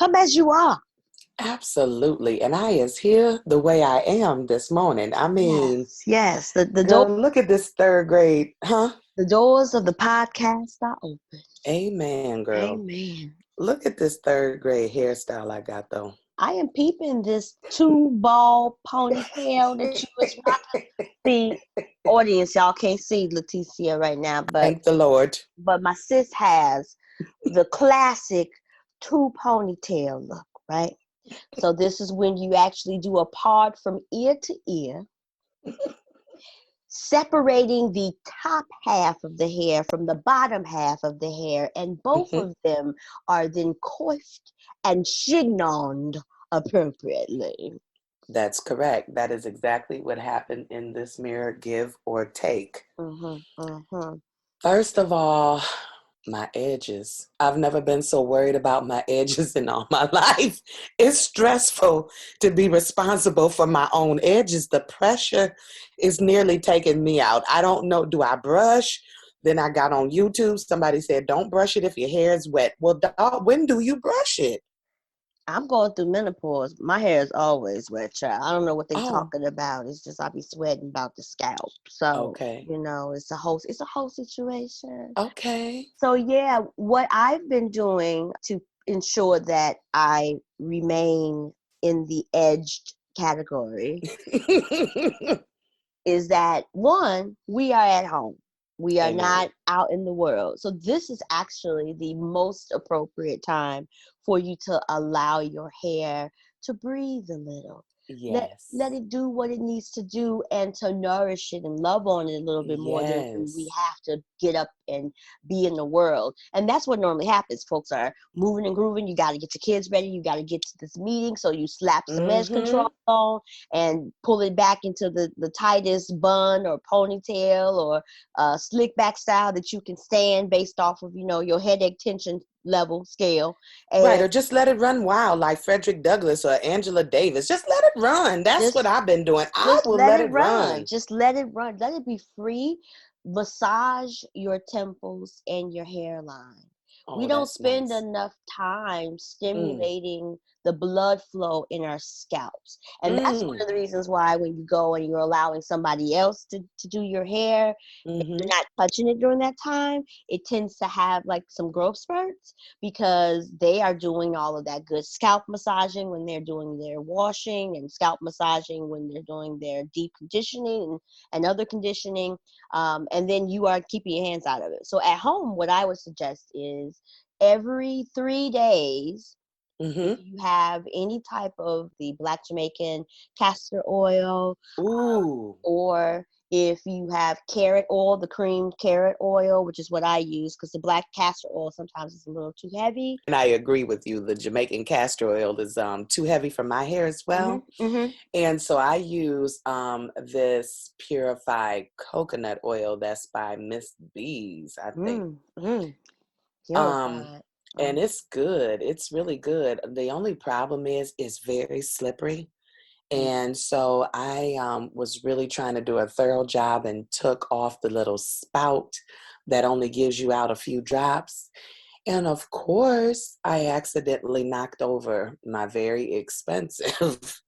Come as you are. Absolutely. And I is here the way I am this morning. I mean, Yes, yes. girl, look at this third grade, huh? The doors of the podcast are open. Amen, girl. Amen. Look at this third grade hairstyle I got though. I am peeping this two-ball ponytail that you was rocking. See, audience, y'all can't see Letitia right now, but Thank the Lord. my sis has the classic two ponytail look, right? So this is when you actually do a part from ear to ear, separating the top half of the hair from the bottom half of the hair, and both Mhm. of them are then coiffed and chignoned appropriately. That's correct. That is exactly what happened in this mirror, give or take. Mm-hmm, mm-hmm. First of all, my edges. I've never been so worried about my edges in all my life. It's stressful to be responsible for my own edges. The pressure is nearly taking me out. I don't know. Do I brush? Then I got on YouTube. Somebody said, don't brush it if your hair is wet. Well, dog, when do you brush it? I'm going through menopause. My hair is always wet, child. I don't know what they Oh, talking about. It's just I be sweating about the scalp. So, okay. it's a whole situation. Okay. So yeah, what I've been doing to ensure that I remain in the edged category is that one, we are at home. We are Amen. not out in the world. So this is actually the most appropriate time for you to allow your hair to breathe a little. Let Yes. it do what it needs to do, and to nourish it and love on it a little bit more than when we Yes. have to get up and be in the world. And that's what normally happens. Folks are moving and grooving. You got to get your kids ready. You got to get to this meeting. So you slap some edge Mm-hmm. control on and pull it back into the tightest bun or ponytail or slick back style that you can stand based off of, your headache tension level scale. Right, And or just let it run wild like Frederick Douglass or Angela Davis. Just let it run. That's what just I've been doing. I just will let let it it run. run. Just let it run. Let it be free. Massage your temples and your hairline. We Oh, don't that's spend nice. enough time Mm, stimulating the blood flow in our scalps. And that's one mm, of the reasons why when you go and you're allowing somebody else to do your hair, you're mm-hmm. not touching it during that time, it tends to have like some growth spurts because they are doing all of that good scalp massaging when they're doing their washing, and scalp massaging when they're doing their deep conditioning and other conditioning. And then you are keeping your hands out of it. So at home, what I would suggest is every 3 days, if Mm-hmm. you have any type of the Black Jamaican castor oil, Ooh. or if you have carrot oil, the creamed carrot oil, which is what I use, because the black castor oil sometimes is a little too heavy. And I agree with you. The Jamaican castor oil is too heavy for my hair as Mm-hmm, well. mm-hmm. And so I use this purified coconut oil that's by Miss B's, I think. Mm-hmm. Um, Purified. and it's good. It's really good. The only problem is it's very slippery. Mm. And so I was really trying to do a thorough job and took off the little spout that only gives you out a few drops. And of course, I accidentally knocked over my very expensive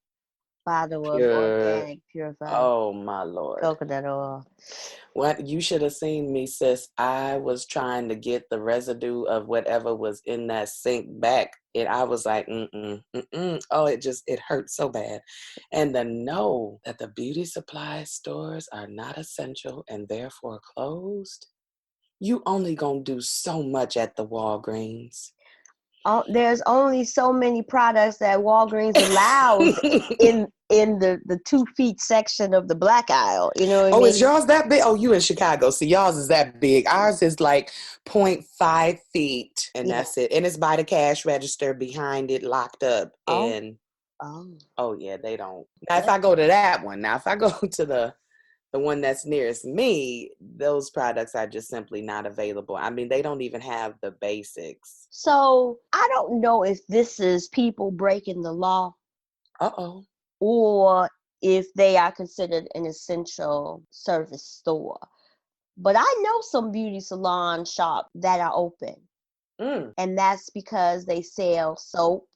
Bottle of pure. organic purified Oh my Lord. coconut oil. What you should have seen me, sis. I was trying to get the residue of whatever was in that sink back. And I was like, mm-mm. Oh, it hurt so bad. And to know that the beauty supply stores are not essential and therefore closed, you only gonna do so much at the Walgreens. Oh, there's only so many products that Walgreens allows in the 2 feet section of the black aisle. You know what I Oh, is mean? yours that big? Oh, you in Chicago. See, yours is that big. Ours is like 0.5 feet, and Yeah. that's it. And it's by the cash register behind it, locked up. Oh, And oh, oh yeah, they don't. Now, if that I go to that one, now if I go to the one that's nearest me, those products are just simply not available. I mean, they don't even have the basics. So I don't know if this is people breaking the law Uh-oh. or if they are considered an essential service store. But I know some beauty salon shops that are open, Mm. and that's because they sell soap.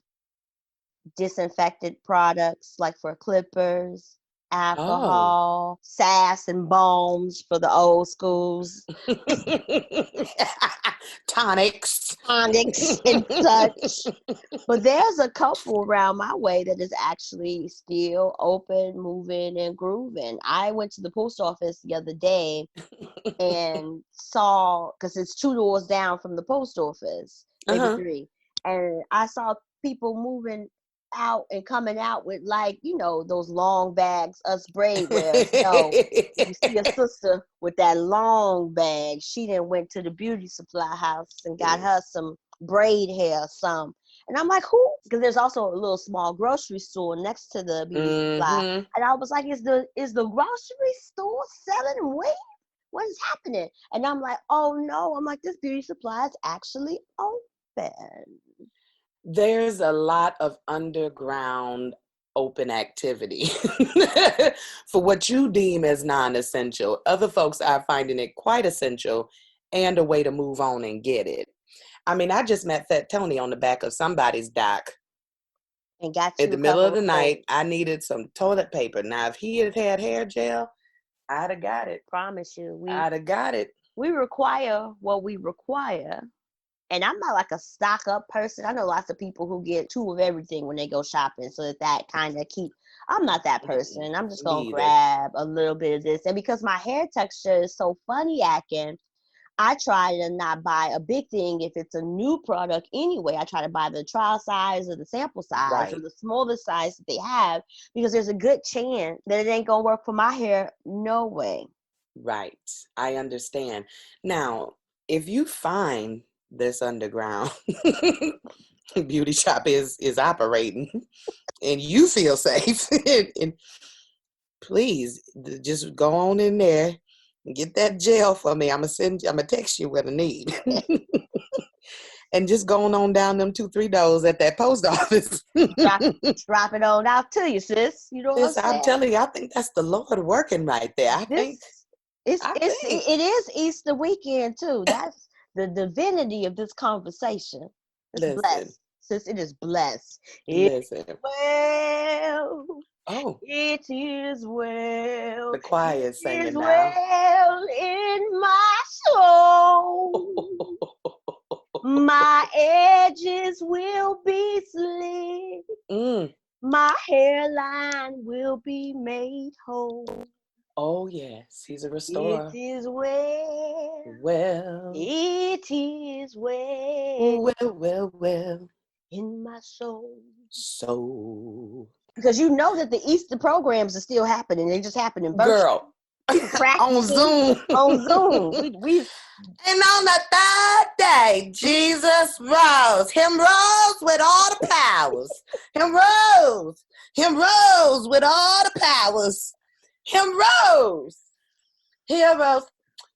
disinfectant products like for clippers, Oh. alcohol, sass and bombs for the old schools, Tonics. tonics and such. But there's a couple around my way that is actually still open, moving, and grooving. I went to the post office the other day and saw, because it's 2 doors down from the post office, maybe Uh-huh. three, and I saw people moving out and coming out with, like, those long bags us braid wearers know. You see a sister with that long bag. She then went to the beauty supply house and got her some braid hair, some. And I'm like, who? Because there's also a little small grocery store next to the beauty supply. Mm-hmm. And I was like, is the grocery store selling weight? What is happening? And I'm like, oh no. I'm like, this beauty supply is actually open. There's a lot of underground open activity for what you deem as non-essential. Other folks are finding it quite essential and a way to move on and get it. I mean, I just met Fat Tony on the back of somebody's dock And got in you the a middle of couple the of night. things. I needed some toilet paper. Now, if he had had hair gel, I'd have got it. Promise you. We I'd have got it. we require what we require. And I'm not like a stock up person. I know lots of people who get two of everything when they go shopping, so that kind of keep. I'm not that Mm-mm. person. I'm just Me gonna either. grab a little bit of this, and because my hair texture is so funny acting, I try to not buy a big thing if it's a new product anyway. I try to buy the trial size or the sample size or Right, the smallest size that they have, because there's a good chance that it ain't gonna work for my hair. No way. right. I understand. Now, if you find this underground beauty shop is operating and you feel safe, and please just go on in there and get that gel for me. I'm gonna text you what I need. And just going on down them 2-3 doors at that post office. drop drop it on out to you, sis. You know what I'm Sis, I'm saying? telling you, I think that's the Lord working right there. This it's I it's think. it is Easter weekend too. That's the divinity of this conversation. It's Listen, blessed, sis. It is blessed. It listen. well. Oh, It is well. the choir It is is singing now. well in my soul. My edges will be slick. Mm. My hairline will be made whole. Oh, yes, he's a It restorer. is well. Well, It is well well, well, well. in my soul. So, Because you know that the Easter programs are still happening. They just happening virtually. girl, People on practicing Zoom. on Zoom. We And on the third day, Jesus rose. Him rose with all the powers. Him rose. Him rose with all the powers. Him rose. He arose.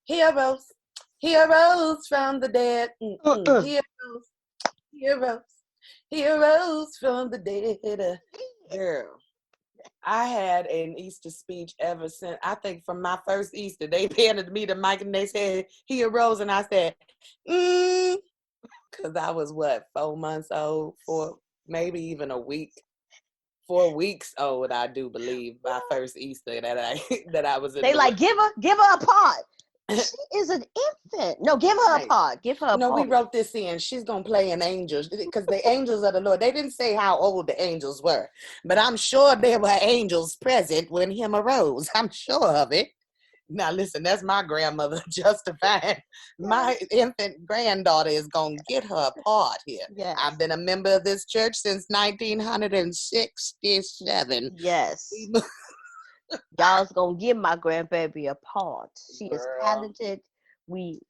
He arose. He arose from the dead. Mm-mm. uh-uh. He arose. He arose. He arose from the dead. Girl, I had an Easter speech ever since. I think from my first Easter, they handed me the mic and they said, he arose. And I said, because I was what, 4 months old, maybe even a week, 4 weeks old, I do believe, my first Easter that I that I was in They the world. like give her a part. She is an infant. No, give her a Right. part. Give her a No, we part. wrote this in. She's gonna play an angel because the angels of the Lord. They didn't say how old the angels were, but I'm sure there were angels present when him arose. I'm sure of it. Now listen, that's my grandmother justifying. My Yes. infant granddaughter is gonna get her part here. I've Yes. been a member of this church since 1967. Yes. Y'all's gonna give my grandbaby a part. She is Girl, talented.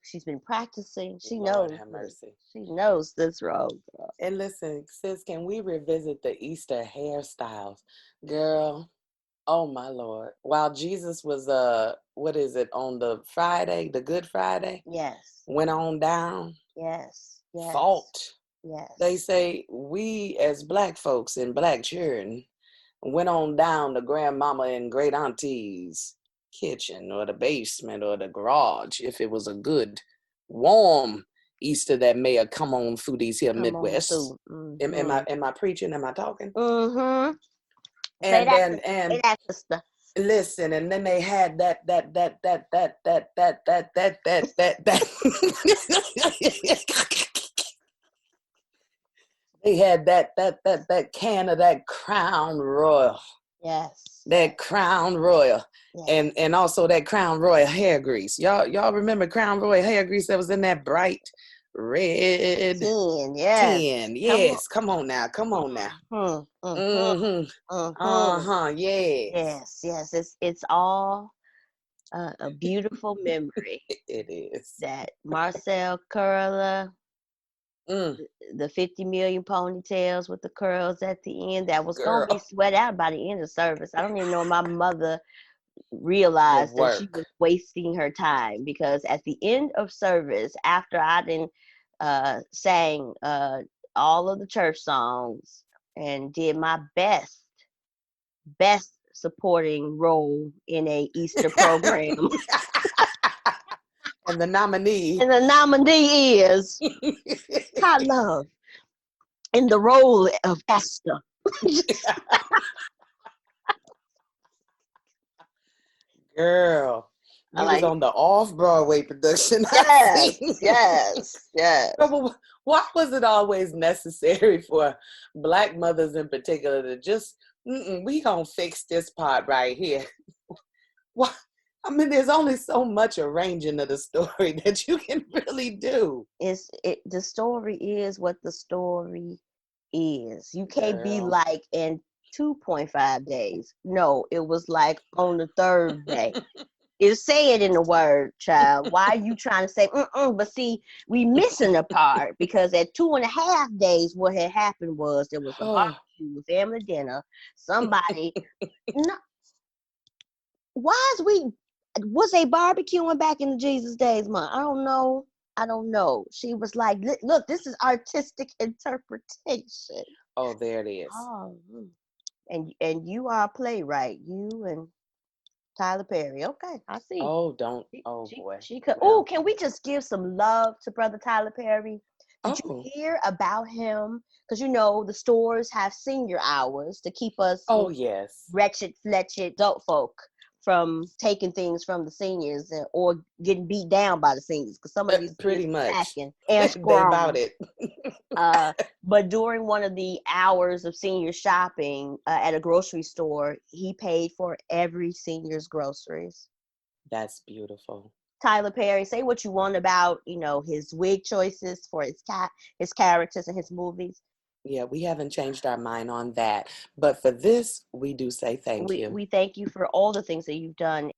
She's been practicing. She Lord knows have this. mercy. She knows this role, girl. And listen, sis, can we revisit the Easter hairstyles? Girl, oh my Lord. While Jesus was what is it, on the Friday, the Good Friday, Yes. went on down, Yes. Yes. fought. They Yes. say we as black folks and black children went on down to grandmama and great auntie's kitchen or the basement or the garage if it was a good warm Easter that may have come on through these here Come on Midwest. through. Am I preaching? Am I talking? Mm-hmm. Say And that. then Say and that, sister. listen, and then they had that they had that can of that Crown Royal. Yes. That Crown Royal. Yes. And also that Crown Royal hair grease. Y'all remember Crown Royal hair grease that was in that bright red 10. Yes. tin? Come on. Yes, come on now, come on now. Mm-hmm. Mm-hmm. Mm-hmm. Mm-hmm. Uh-huh, yes. Yes. Yes. It's all a beautiful memory It is. that Marcel Curler, Mm, the 50 million ponytails with the curls at the end, that was gonna be girl, sweat out by the end of service. I don't even know my mother the realized that she work. was wasting her time, because at the end of service, after I didn't sang all of the church songs and did my best supporting role in a Easter program, And the nominee. and the nominee is Ty Love in the role of Esther. Girl, I you was like, on the off-Broadway production, I yes, see. yes, Girl, yes. but why was it always necessary for Black mothers in particular to just, we gonna fix this part right here? Why? I mean, there's only so much arranging of the story that you can really do. The story is what the story is. You can't be Girl. like in 2.5 days. No, it was like on the third day. It say it in the word, child. Why are you trying to say but see, we missing a part, because at 2.5 days what had happened was there was a Oh, barbecue, family dinner. Somebody, no, why is we was they barbecuing back in the Jesus days month? I don't know. I don't know. She was like, look, this is artistic interpretation. oh, there it is. Oh, and you are a playwright. You and Tyler Perry. Okay, I see. Oh, don't. She Oh she, boy. she could. Oh, Well. can we just give some love to Brother Tyler Perry? Did you Oh. hear about him? Because you know the stores have senior hours to keep us, Oh yes. wretched, fletched adult folk from taking things from the seniors, or getting beat down by the seniors, because some of these kids Pretty be much. packing and They about strong. it. But during one of the hours of senior shopping at a grocery store, he paid for every senior's groceries. That's beautiful. Tyler Perry, say what you want about his wig choices for his characters and his movies. Yeah, we haven't changed our mind on that. But for this, we do say thank We you. we thank you for all the things that you've done.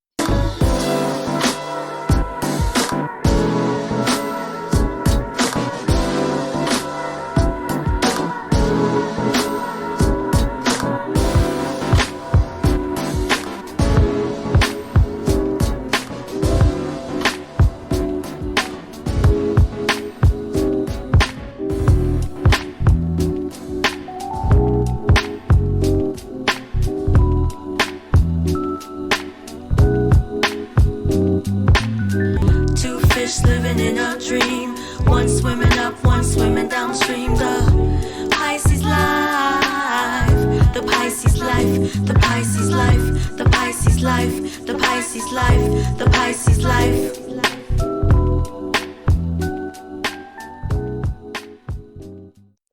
Two fish living in a dream. One swimming up, one swimming downstream. The Pisces life. The Pisces life. The Pisces life. The Pisces life. The Pisces life. The Pisces life.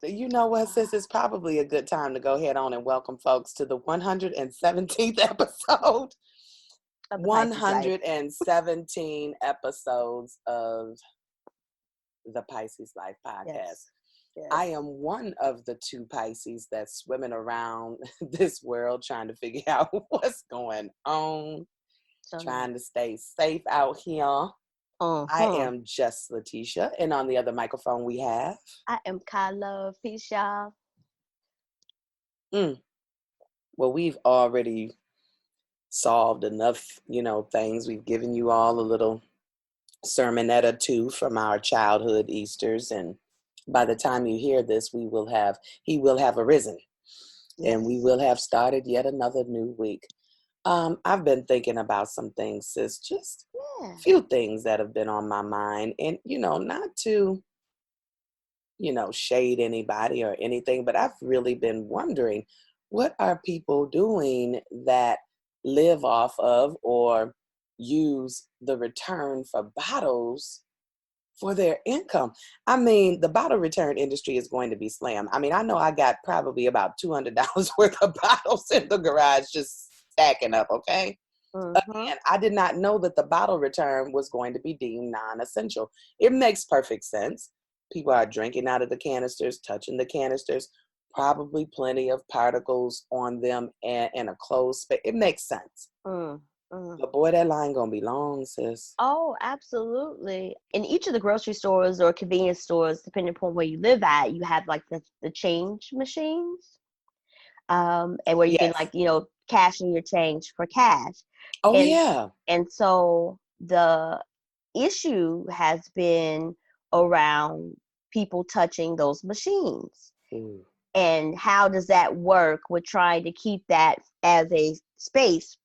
You know what, sis? It's probably a good time to go ahead on and welcome folks to the 117th episode. Of the Pisces life. 117 episodes of the Pisces Life podcast. Yes. Yes. I am one of the two Pisces that's swimming around this world trying to figure out what's going on, So trying nice. to stay safe out here. I Uh-huh. am just Letitia, and on the other microphone we have. I am Kyla. Peace, y'all. Mm, well, we've already solved enough, things. We've given you all a little sermonette or two from our childhood Easters, and by the time you hear this, he will have arisen, and we Yes. will have started yet another new week. I've been thinking about some things, sis, just Yeah. few things that have been on my mind, and not to shade anybody or anything, but I've really been wondering, what are people doing that live off of or use the return for bottles for their income? I mean, the bottle return industry is going to be slammed. I mean, I know I got probably about $200 worth of bottles in the garage just stacking up, okay? Mm-hmm. And I did not know that the bottle return was going to be deemed non-essential. It makes perfect sense. People are drinking out of the canisters, touching the canisters, probably plenty of particles on them and in a closed space. It makes sense. Mm, mm. But boy, that line gonna be long, sis. Oh, absolutely. In each of the grocery stores or convenience stores, depending upon where you live at, you have like the change machines, and where you can Yes. like, cash in your change for cash. Oh And yeah. and so the issue has been around people touching those machines. Ooh. And how does that work with trying to keep that as a space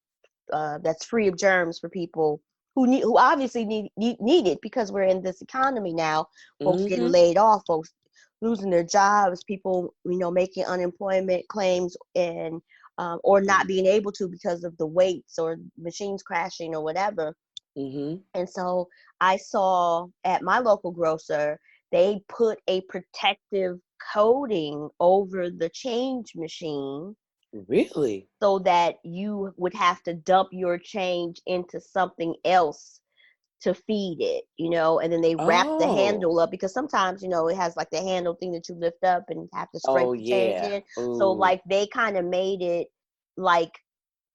that's free of germs for people who obviously need it, because we're in this economy now. Folks getting Mm-hmm. laid off, folks losing their jobs, people making unemployment claims, and or not being able to because of the weights or machines crashing or whatever. Mm-hmm. And so I saw at my local grocer, they put a protective coating over the change machine Really? so that you would have to dump your change into something else to feed it, and then they wrap the Oh. handle up, because sometimes, it has like the handle thing that you lift up and have to scrape Oh the change yeah. in. So Ooh. like they kind of made it like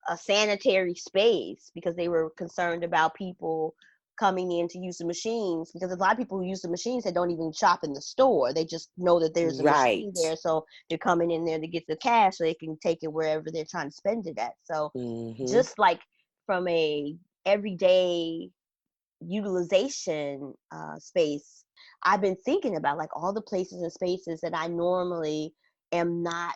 a sanitary space, because they were concerned about people coming in to use the machines, because a lot of people who use the machines, they don't even shop in the store, they just know that there's a machine Right. there, so they're coming in there to get the cash so they can take it wherever they're trying to spend it at. So Mm-hmm. just like from a everyday utilization space, I've been thinking about like all the places and spaces that I normally am not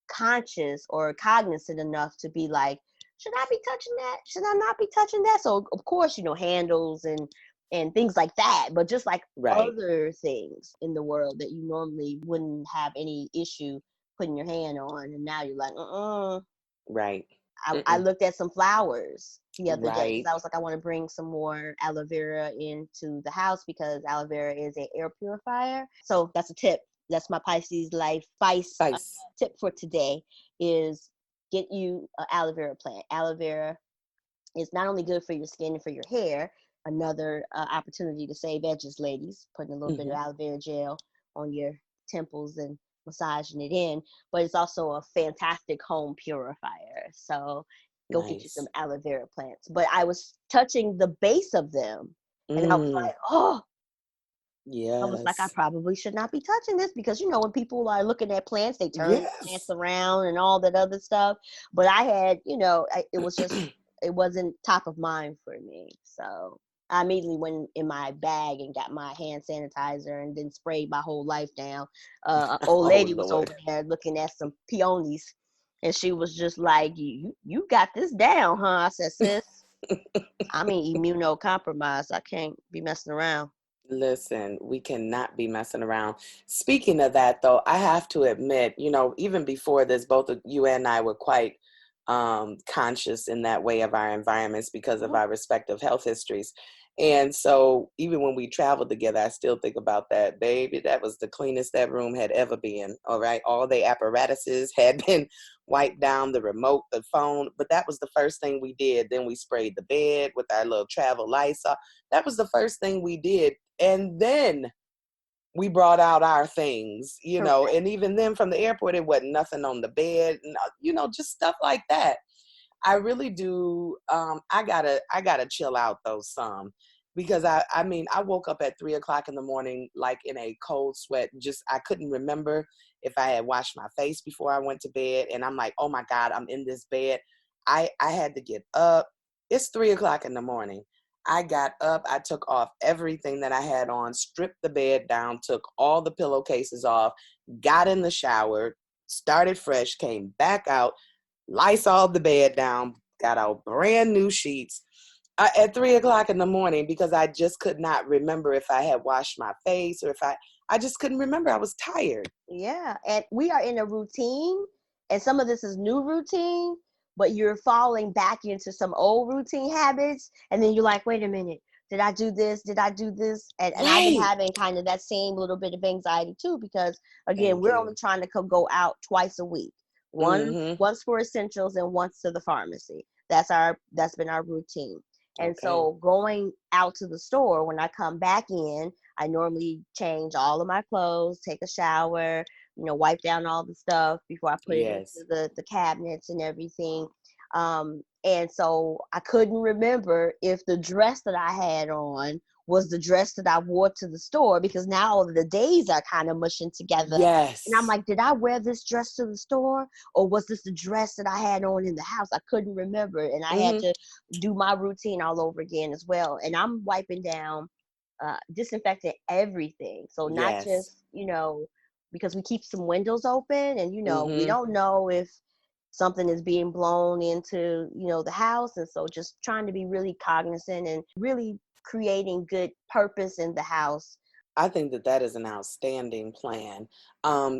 conscious or cognizant enough to be like, should I be touching that? Should I not be touching that? So of course, handles and things like that, but just like Right. other things in the world that you normally wouldn't have any issue putting your hand on, and now you're like, Right. I Mm-mm. looked at some flowers the other day because Right. I was like, I want to bring some more aloe vera into the house because aloe vera is an air purifier. So that's a tip. That's my Pisces Life spice Spice. tip for today: is get you an aloe vera plant. Aloe vera is not only good for your skin and for your hair. Another opportunity to save edges, ladies, putting a little bit of Mm-hmm. aloe vera gel on your temples and massaging it in, but it's also a fantastic home purifier. So go get you some Nice. aloe vera plants. But I was touching the base of them, and I was Mm. like, oh, I was like, I Yes. probably should not be touching this, because when people are looking at plants, they turn the plants Yes. around and all that other stuff. But I had, it was just, it wasn't top of mind for me. So I immediately went in my bag and got my hand sanitizer and then sprayed my whole life down. An old Oh lady was over Lord. there looking at some peonies, and she was just like, you got this down, huh? I said, sis, I'm immunocompromised. I can't be messing around. Listen, we cannot be messing around. Speaking of that, though, I have to admit, even before this, both of you and I were quite conscious in that way of our environments because of Mhm. our respective health histories. And so, even when we traveled together, I still think about that. Baby, that was the cleanest that room had ever been. All right. All the apparatuses had been wiped down, the remote, the phone. But that was the first thing we did. Then we sprayed the bed with our little travel Lysol. That was the first thing we did, and then we brought out our things, Correct. and even then from the airport, it wasn't nothing on the bed, just stuff like that. I really do. I gotta chill out though some, because I mean I woke up at 3 o'clock in the morning like in a cold sweat. Just I couldn't remember if I had washed my face before I went to bed, and I'm like, oh my God, I'm in this bed. I had to get up. It's 3 o'clock in the morning. I got up. I took off everything that I had on, stripped the bed down, took all the pillowcases off, got in the shower, started fresh, came back out, Lysol the bed down, got out brand new sheets, At 3 o'clock in the morning, because I just could not remember if I had washed my face or if I just couldn't remember. I was tired. Yeah, and we are in a routine, and some of this is new routine, but you're falling back into some old routine habits, and then you're like, wait a minute, did I do this? Did I do this? And I've been Right. having kind of that same little bit of anxiety too, because again, Thank we're only you. trying to go out twice a week. Mm-hmm. Once for essentials and once to the pharmacy. That's been our routine. And Okay. so going out to the store, when I come back in, I normally change all of my clothes, take a shower, wipe down all the stuff before I put it Yes. into the cabinets and everything. And so I couldn't remember if the dress that I had on was the dress that I wore to the store, because now all of the days are kind of mushing together. And I'm Yes. like, did I wear this dress to the store, or was this the dress that I had on in the house? I couldn't remember. And I had Mm-hmm. to do my routine all over again as well. And I'm wiping down, disinfecting everything. So not Yes. just, because we keep some windows open, and, we Mm-hmm. don't know if something is being blown into, the house. And so just trying to be really cognizant and really creating good purpose in the house. I think that that is an outstanding plan.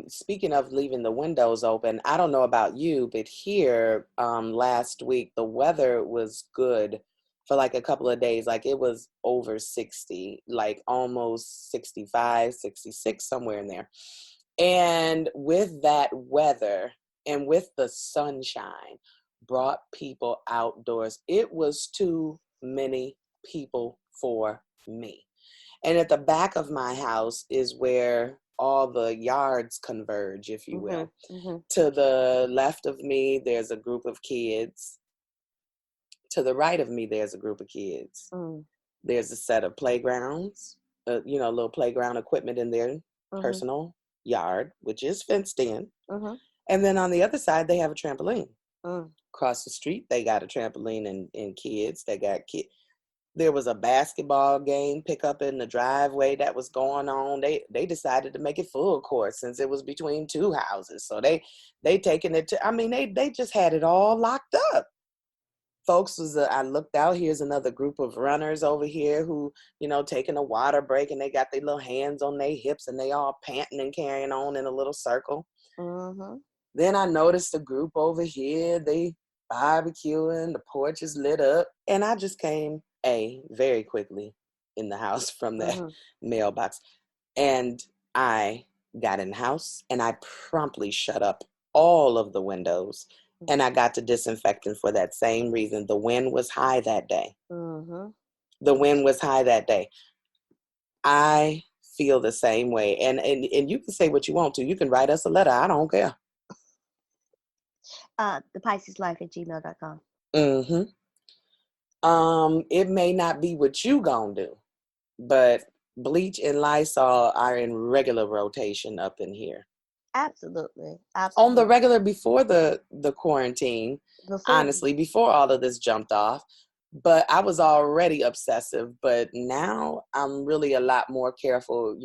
Speaking of leaving the windows open, I don't know about you, but here last week the weather was good for like a couple of days. Like it was over 60, like almost 65, 66, somewhere in there. And with that weather and with the sunshine, brought people outdoors. It was too many people for me. And at the back of my house is where all the yards converge, if you Mhm. will. Mhm. To the left of me, there's a group of kids. To the right of me, there's a group of kids. Mhm. There's a set of playgrounds, little playground equipment in their Mhm. personal yard, which is fenced in. Mhm. And then on the other side, they have a trampoline. Mhm. Across the street, they got a trampoline and kids. They got kids. There was a basketball game pickup in the driveway that was going on. They decided to make it full court since it was between two houses. So they taking it to. I mean, they just had it all locked up. Folks I looked out. Here's another group of runners over here who taking a water break, and they got their little hands on their hips and they all panting and carrying on in a little circle. Mhm. Then I noticed a group over here. They barbecuing. The porch is lit up, and I just came very quickly in the house from that Mhm. mailbox, and I got in the house, and I promptly shut up all of the windows, and I got to disinfecting for that same reason. The wind was high that day. Mhm. The wind was high that day. I feel the same way, and you can say what you want to. You can write us a letter. I don't care. The Pisces Life at gmail.com. Mm-hmm. It may not be what you gonna do, but bleach and Lysol are in regular rotation up in here. Absolutely. On the Absolutely. regular before the quarantine, Before. honestly, before all of this jumped off, but I was already obsessive. But now I'm really a lot more careful,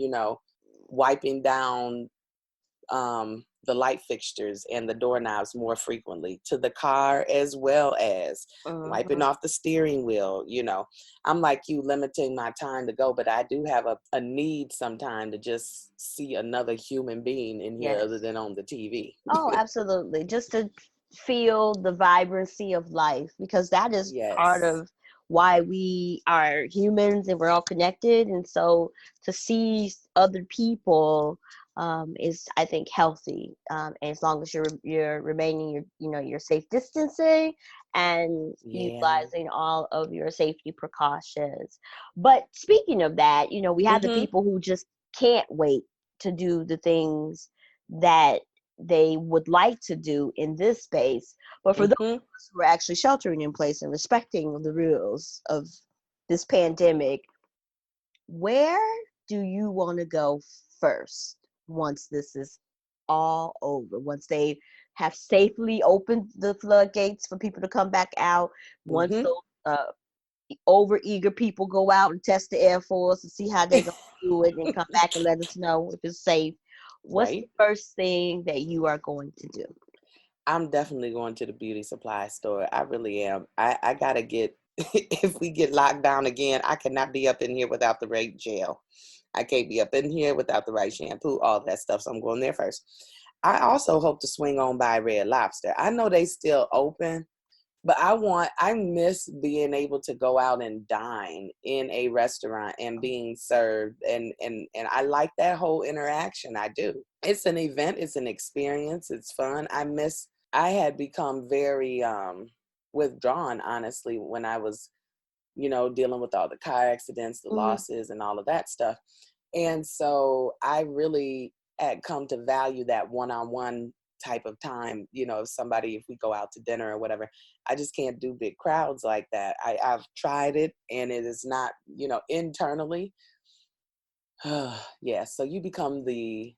wiping down the light fixtures and the doorknobs more frequently, to the car as well as wiping Mhm. off the steering wheel. I'm like you, limiting my time to go, but I do have a need sometime to just see another human being in here other Yes. than on the TV. Oh, absolutely. Just to feel the vibrancy of life, because that is part Yes. of why we are humans and we're all connected. And so to see other people, is, I think, healthy. As long as you're remaining your safe distancing and Yeah. utilizing all of your safety precautions. But speaking of that, we have the Mm-hmm. people who just can't wait to do the things that they would like to do in this space. But for those Mm-hmm. of us who are actually sheltering in place and respecting the rules of this pandemic, where do you want to go first once this is all over? Once they have safely opened the floodgates for people to come back out, once Mm-hmm. those over eager people go out and test the Air Force and see how they're going to do it and come back and let us know if it's safe. What's the Right. first thing that you are going to do? I'm definitely going to the beauty supply store. I really am. I gotta get if we get locked down again, I cannot be up in here without the right gel. I can't be up in here without the right shampoo, all that stuff. So I'm going there first. I also hope to swing on by Red Lobster. I know they still open, but I miss being able to go out and dine in a restaurant and being served. And I like that whole interaction. I do. It's an event, it's an experience, it's fun. I had become very withdrawn, honestly, when I was, dealing with all the car accidents, the Mhm. losses, and all of that stuff. And so I really had come to value that one-on-one type of time. If we go out to dinner or whatever, I just can't do big crowds like that. I've tried it, and it is not, internally. Yeah, so you become the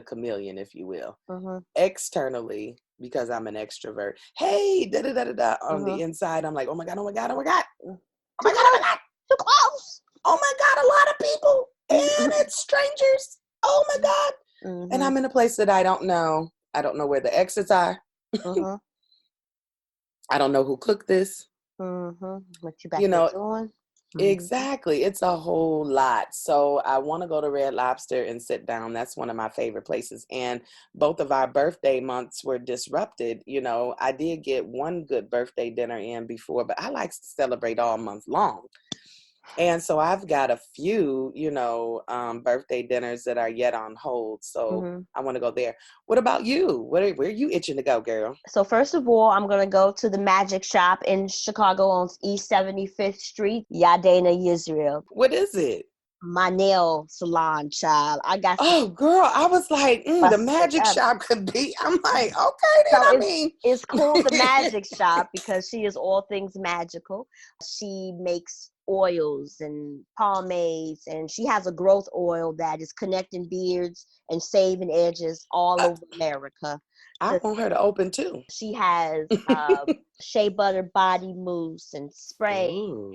chameleon, if you will. Mhm. Externally, because I'm an extrovert, hey, da da da da da. On the Mhm. inside, I'm like, oh my god, oh my god, oh my god, Mm. oh Too my god, oh my close. god, Too close. oh my god, a lot of people, and Mhm. it's strangers. Oh my god. And Mhm. I'm in a place that I don't know. I don't know where the exits are. Mhm. I don't know who cooked this. Mhm. What you back You there know, doing? Mhm. exactly. It's a whole lot. So I want to go to Red Lobster and sit down. That's one of my favorite places. And both of our birthday months were disrupted. I did get one good birthday dinner in before, but I like to celebrate all month long. And so I've got a few, birthday dinners that are yet on hold. So Mhm. I want to go there. What about you? Where are you itching to go, girl? So first of all, I'm gonna go to the Magic Shop in Chicago on East 75th Street. Yadena Yisrael. What is it? My nail salon, child. I got to Oh, girl, I was like, the bust it magic up. shop could be. I'm like, okay, then. So I it's called the mean, Magic Shop because she is all things magical. She makes oils and pomades, and she has a growth oil that is connecting beards and saving edges all over America. I The, want her to open too. she has shea butter body mousse and spray, Ooh.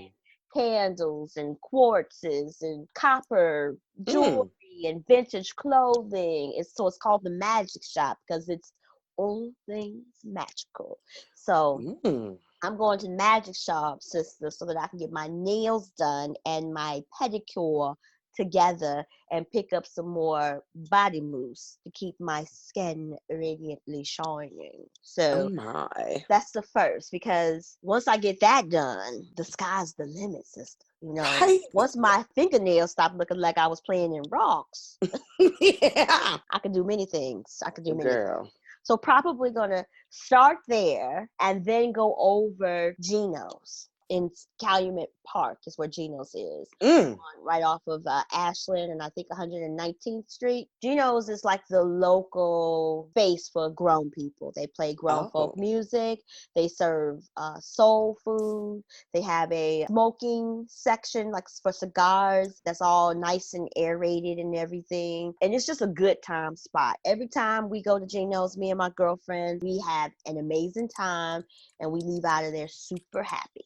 candles and quartzes and copper jewelry Mm, and vintage clothing. It's called the Magic Shop because it's all things magical. So mm. I'm going to the Magic Shop, sister, so that I can get my nails done and my pedicure together and pick up some more body mousse to keep my skin radiantly shining. Oh So my. that's the first, because once I get that done, the sky's the limit, sister. Right? Once my fingernails stop looking like I was playing in rocks, Yeah. I can do many things. I can do many things. Girl. So probably gonna start there and then go over Geno's in Calumet Park is where Geno's is. Mm. Right off of Ashland and I think 119th Street. Geno's is like the local space for grown people. They play grown folk Oh. music. They serve soul food. They have a smoking section like for cigars that's all nice and aerated and everything. And it's just a good time spot. Every time we go to Geno's, me and my girlfriend, we have an amazing time and we leave out of there super happy.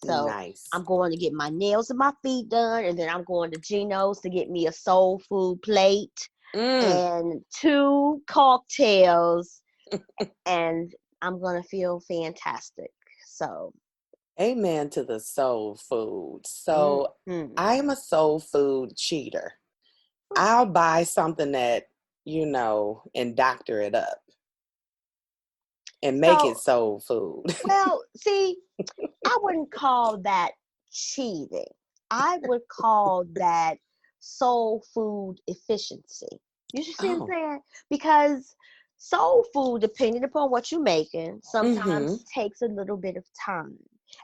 So Nice. I'm going to get my nails and my feet done, and then I'm going to Geno's to get me a soul food plate Mm. and two cocktails, and I'm gonna feel fantastic. So, Amen to the soul food. So mhm. I'm a soul food cheater. I'll buy something that, and doctor it up and make it So, soul food. well, see, I wouldn't call that cheating. I would call that soul food efficiency. You see what I'm Oh. saying? Because soul food, depending upon what you're making, Mm-hmm. sometimes takes a little bit of time.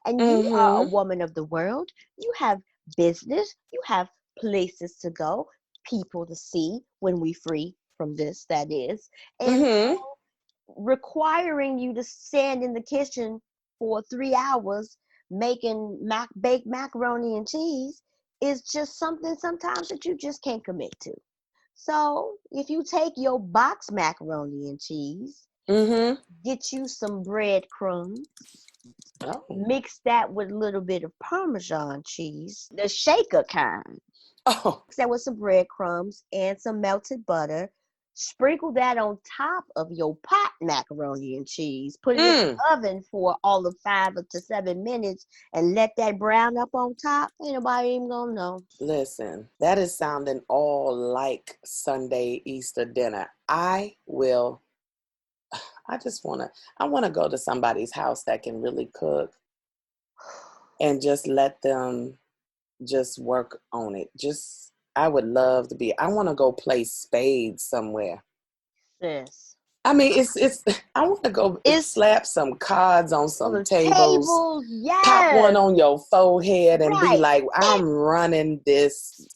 And you are a Mm-hmm. woman of the world. You have business. You have places to go, people to see when we free from this, that is. And Mm-hmm. requiring you to stand in the kitchen for 3 hours making baked macaroni and cheese is just something sometimes that you just can't commit to. So if you take your box macaroni and cheese, Mm-hmm. get you some breadcrumbs, Oh. mix that with a little bit of Parmesan cheese, the shaker kind. Oh. Mix that with some breadcrumbs and some melted butter. Sprinkle that on top of your pot macaroni and cheese. Put it in Mm. the oven for all of 5 to 7 minutes and let that brown up on top. Ain't nobody even gonna know. Listen, that is sounding all like Sunday Easter dinner. I just I want to go to somebody's house that can really cook and just let them just work on it. I would love to I want to go play spades somewhere. Sis. I mean, it's, I want to go It's slap some cards on on some the tables, tables, pop one yes. on your forehead and be Right. like, I'm running this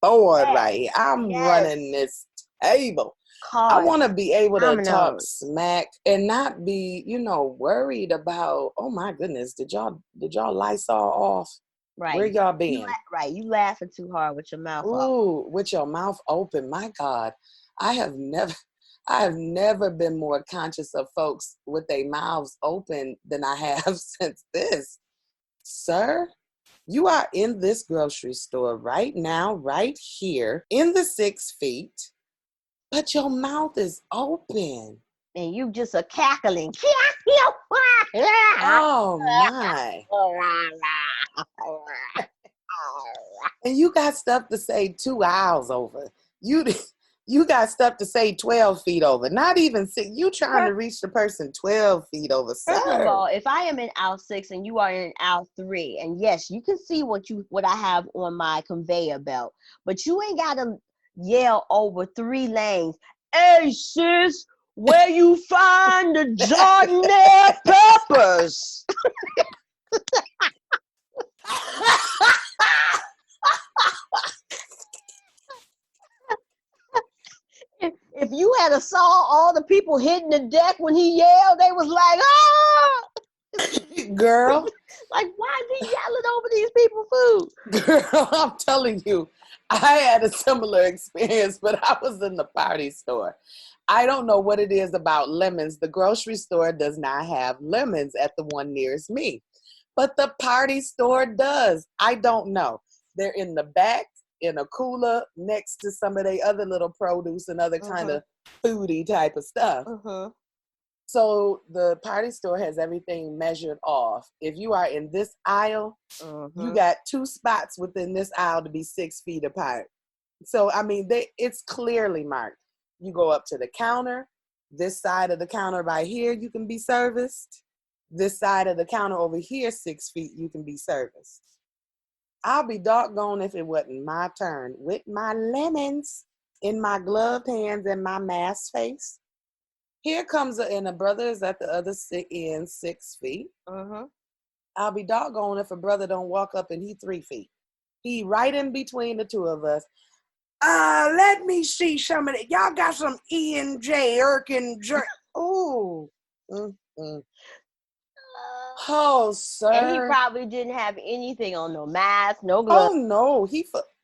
board Yes. right here. I'm running Yes. this table. I want to Cards. be able to talk Dominoes. smack and not be, worried about, oh my goodness, did y'all Lysol off? Where Right. y'all been? Right. You laughing too hard with your mouth off. Ooh, with your mouth open. My God, I have never, I have never been more conscious of folks with their mouths open than I have since this. Sir, you are in this grocery store right now, right here, in the 6 feet, but your mouth is open. And you just a cackling. Oh my. And you got stuff to say 2 aisles over. You you got stuff to say 12 feet over. Not even six. You trying to reach the person 12 feet over. First of Sir. all, if I am in aisle 6 and you are in aisle 3, and yes, you can see what I have on my conveyor belt, but you ain't gotta yell over 3 lanes. Hey sis, where you find the Jardinere peppers? If you had a saw all the people hitting the deck when he yelled, they was like, ah! Girl, Like, why is he yelling over these people's food? girl, I'm telling you, I had a similar experience, but I was in the party store. I don't know what it is about lemons. The grocery store does not have lemons at the one nearest me, but the party store does. I don't know. They're in the back in a cooler next to some of the other little produce and other kind Mhm. of foodie type of stuff. Mhm. So the party store has everything measured off. If you are in this aisle, you Mhm. got 2 spots within this aisle to be 6 feet apart. So I mean, it's clearly marked. You go up to the counter. This side of the counter right here, you can be serviced. This side of the counter over here, 6 feet, you can be serviced. I'll be doggone if it wasn't my turn with my lemons in my gloved hands and my masked face. Here comes and a brother is at the other end, 6 feet. Mhm. I'll be doggone if a brother don't walk up and he 3 feet. He right in between the two of us. Let me see some of it. Y'all got some E&J, Erkin, Ooh. Mm-mm. Oh, And he sir. probably didn't have anything on, no mask, no gloves. Oh, no.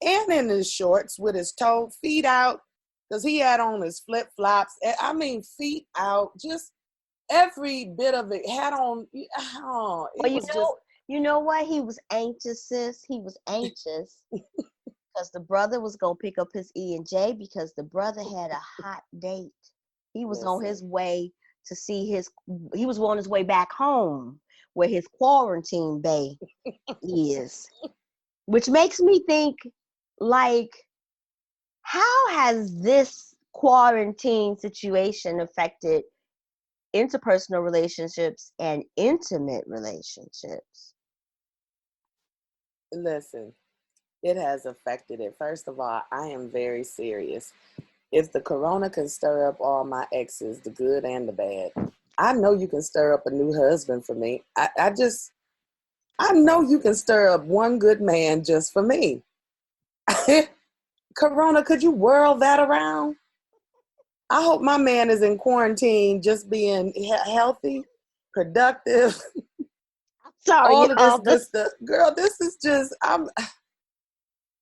And in his shorts with his feet out, because he had on his flip-flops. I mean, feet out. Just every bit of it had on. Oh, Well, it was just. you know what? He was anxious, sis. He was anxious because the brother was gonna pick up his E&J because the brother had a hot date. He was on Listen. his way to see his. He was on his way back home where his quarantine bay is, which makes me think, like, how has this quarantine situation affected interpersonal relationships and intimate relationships? Listen. It has affected it. First of all, I am very serious. If the corona can stir up all my exes, the good and the bad, I know you can stir up a new husband for me. I know you can stir up one good man just for me. Corona, could you whirl that around? I hope my man is in quarantine just being healthy, productive, Sorry, all of this y'all. good stuff. Girl, this is just,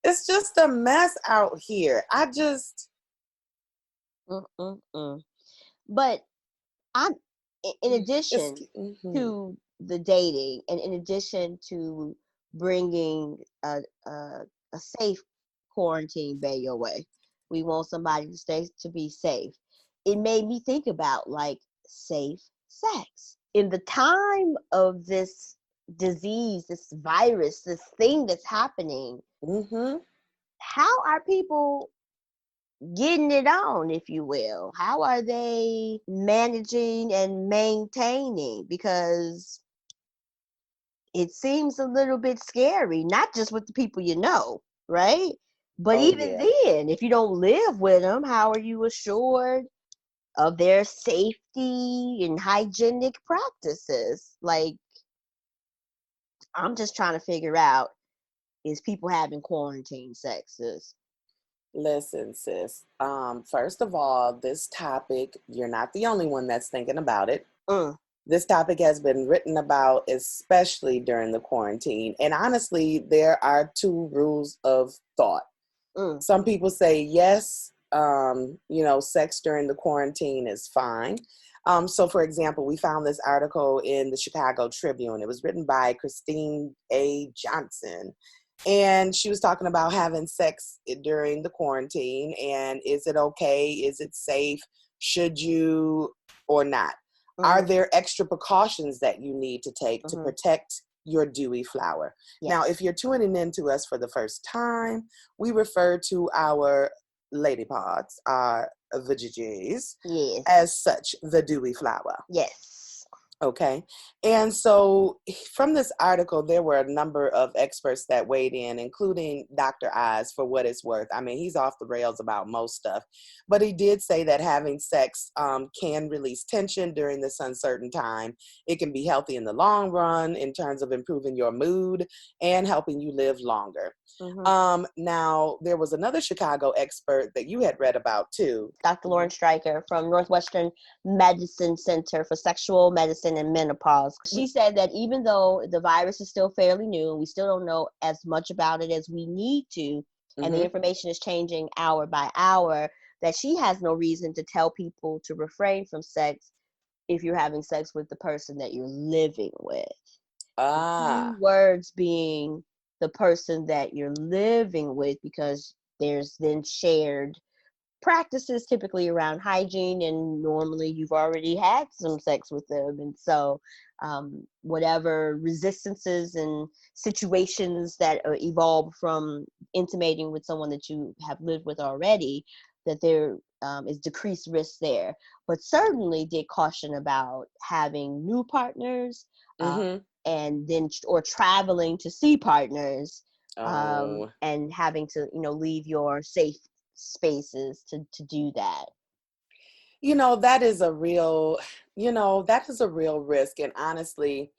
it's just a mess out here. Mm-mm-mm. But I'm in it's, addition mhm. to the dating, and in addition to bringing a safe quarantine bay your way, we want somebody to be safe. it made me think about like safe sex. In the time of this disease, this virus, this thing that's happening, Mm-hmm. how are people getting it on, if you will? How are they managing and maintaining? Because it seems a little bit scary, not just with the people you know, right? But Oh even yeah. then, if you don't live with them, how are you assured of their safety and hygienic practices? Like, I'm just trying to figure out, is people having quarantine sexes? Listen, sis. First of all, this topic, you're not the only one that's thinking about it. Mm, This topic has been written about, especially during the quarantine. And honestly, there are two rules of thought. mm, Some people say yes, sex during the quarantine is fine. So, for example, we found this article in the Chicago Tribune. It was written by Christine A. Johnson. And she was talking about having sex during the quarantine. And is it okay? Is it safe? Should you or not? Are mm-hmm, there extra precautions that you need to take to mm-hmm. protect your dewy flower? Now, if Yes, you're tuning in to us for the first time, we refer to our lady parts, our vajayjays, yes, as such, the dewy flower. yes. Okay. And so from this article, there were a number of experts that weighed in, including Dr. Oz, for what it's worth. I mean, he's off the rails about most stuff, but he did say that having sex can release tension during this uncertain time. It can be healthy in the long run in terms of improving your mood and helping you live longer. Mm-hmm. Now, there was another Chicago expert that you had read about too. Dr. Lauren Stryker from Northwestern Medicine Center for Sexual Medicine and Menopause. She said that even though the virus is still fairly new and we still don't know as much about it as we need to, and the Mm-hmm. information is changing hour by hour, that she has no reason to tell people to refrain from sex if you're having sex with the person that you're living with. The key Ah. words being the person that you're living with, because there's then shared practices typically around hygiene, and normally you've already had some sex with them, and so whatever resistances and situations that evolve from intimating with someone that you have lived with already, that there is decreased risk there. But certainly did caution about having new partners, uh, Mm-hmm. and then or traveling to see partners, Oh. and having to leave your safe spaces to do that. That is a real, that is a real risk. And honestly,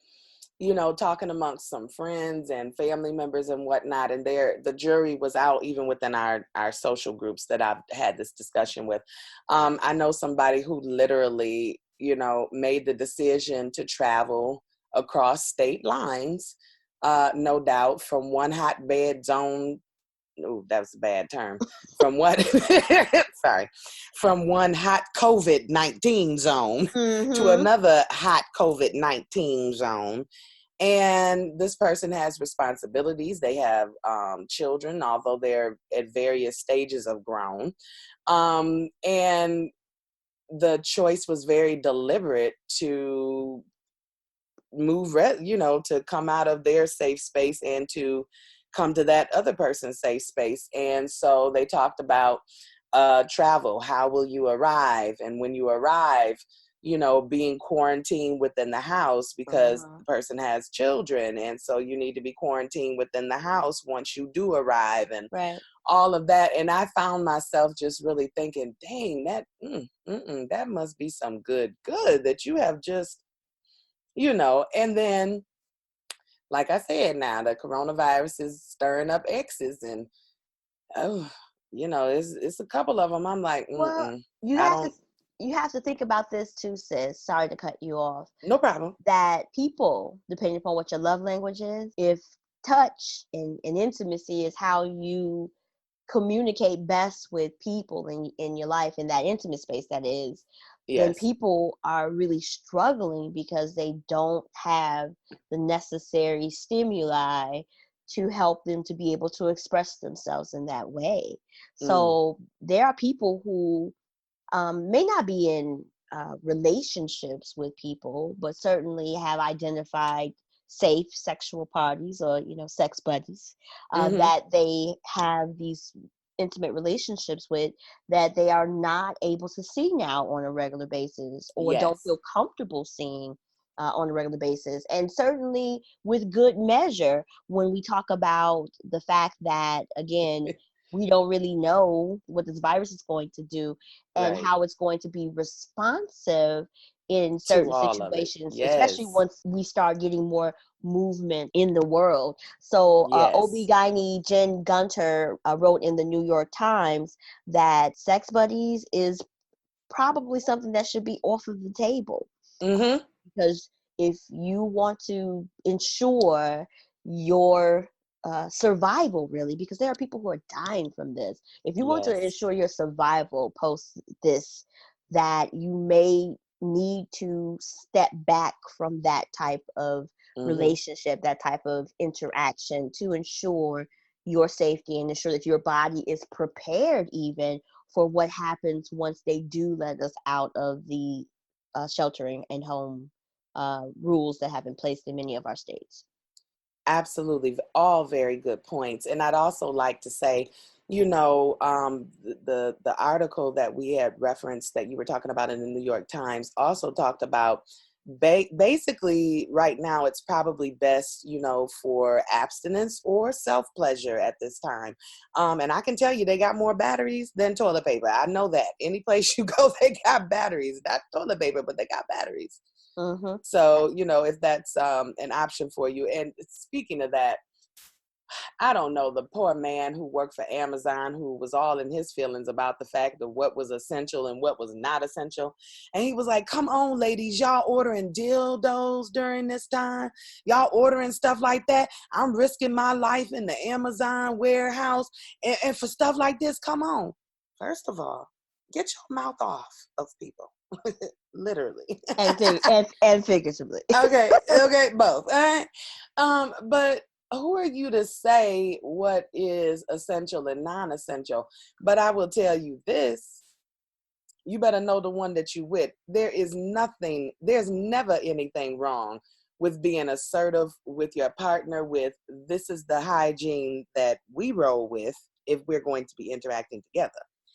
talking amongst some friends and family members and whatnot, and the jury was out even within our social groups that I've had this discussion with. I know somebody who literally, made the decision to travel across state lines, no doubt, from one hotbed zone. Oh, that was a bad term. From what? Sorry, from one hot COVID-19 zone to Mm-hmm. another hot COVID-19 zone. And this person has responsibilities. They have children, although they're at various stages of grown. And the choice was very deliberate to to come out of their safe space and to come to that other person's safe space. And so they talked about travel. How will you arrive? And when you arrive, being quarantined within the house because Uh-huh. the person has children. And so you need to be quarantined within the house once you do arrive, and Right. all of that. And I found myself just really thinking, dang, that must be some good that you have just, and then, like I said, now the coronavirus is stirring up exes, and oh, it's a couple of them. I'm like, Well, you I have to don't, you have to think about this too, sis. Sorry to cut you off. no problem. That people, depending upon what your love language is, if touch and intimacy is how you communicate best with people in your life, in that intimate space that is, then Yes. people are really struggling because they don't have the necessary stimuli to help them to be able to express themselves in that way. Mm, So there are people who may not be in relationships with people, but certainly have identified safe sexual parties, or sex buddies, Mm-hmm. that they have these intimate relationships with, that they are not able to see now on a regular basis, or don't Yes. feel comfortable seeing on a regular basis. And certainly with good measure, when we talk about the fact that, again, we don't really know what this virus is going to do and Right. how it's going to be responsive in To certain all of it. situations, especially Yes. once we start getting more movement in the world. So, Yes. OB-GYN Jen Gunter wrote in the New York Times that sex buddies is probably something that should be off of the table, Mm-hmm. because if you want to ensure your survival, really, because there are people who are dying from this, if you want to Yes. ensure your survival post this, that you may need to step back from that type of Mm-hmm. relationship, that type of interaction, to ensure your safety and ensure that your body is prepared even for what happens once they do let us out of the sheltering and home rules that have been placed in many of our states. Absolutely, all very good points. And I'd also like to say, the article that we had referenced that you were talking about in the New York Times also talked about basically right now it's probably best, for abstinence or self pleasure at this time. And I can tell you, they got more batteries than toilet paper. I know that any place you go, they got batteries, not toilet paper, but they got batteries. Mm-hmm. So, if that's an option for you. And speaking of that, I don't know, the poor man who worked for Amazon, who was all in his feelings about the fact of what was essential and what was not essential. And he was like, come on, ladies, y'all ordering dildos during this time? Y'all ordering stuff like that? I'm risking my life in the Amazon warehouse. And for stuff like this, come on. First of all, get your mouth off of people. Literally. And figuratively. Okay, both. All right. But who are you to say what is essential and non-essential? But I will tell you this: you better know the one that you with. There's never anything wrong with being assertive with your partner. With this is the hygiene that we roll with if we're going to be interacting together.